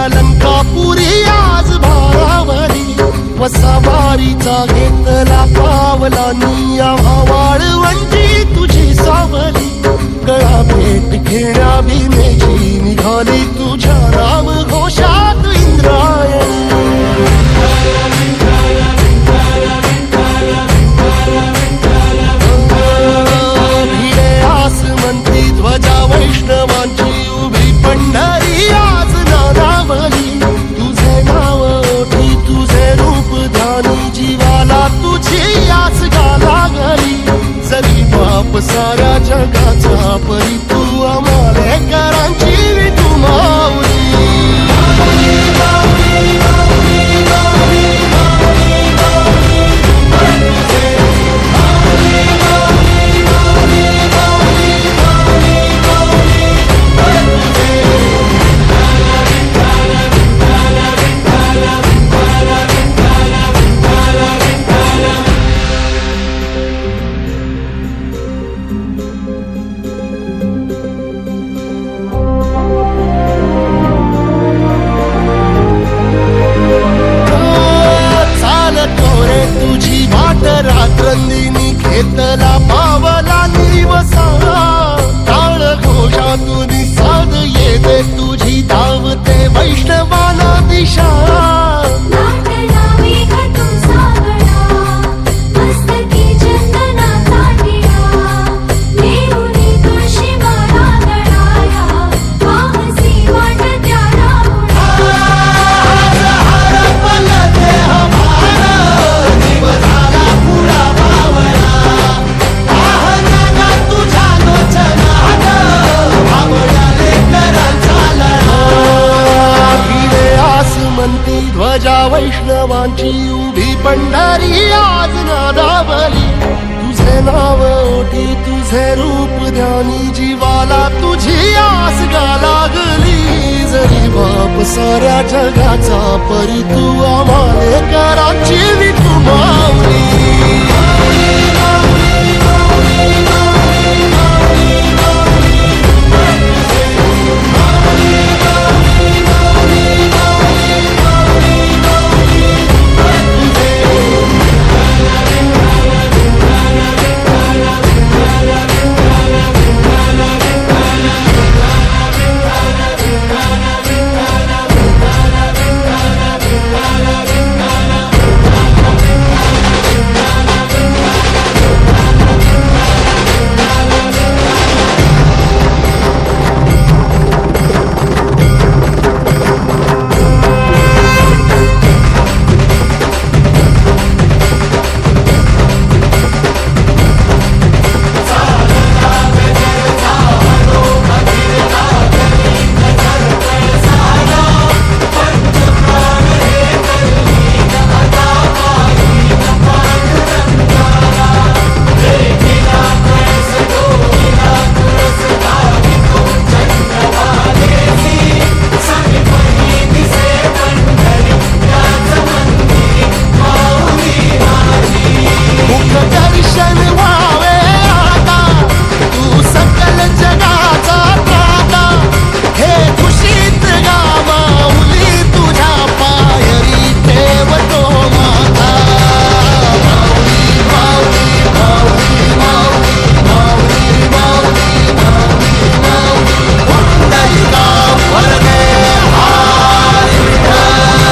अलंकापुरी आज भारावरी वसावारीचा घेतला पावला निया वाळवंटी तुझी सावली गळा भेट घेण्या भीमेची निघाली तुझ्या राम घोषात इंद्रायणी भिडे आसमंती ध्वजा वैष्णवांची उभी पंढरी आज नानावली तुझे नाव ओठी तुझे रूप ध्यानी जीवाला तुझी आस गाला गली जरी बाप साऱ्या जगाचा परी तू आमालेकरांची विठू माऊली रात्रंदिनी घेतला पावला निवसा टाळ घोषातून साध येते तुझी धावते वैष्णवाला दिशा ध्वजा वैष्णवांची उभी पंढरी आज नादावली तुझे नाव ओठी तुझे रूप ध्यानी जीवाला तुझी आस गा लागली जरी बाप साऱ्या जगाचा परी तू आमालेकरांची विठू माऊली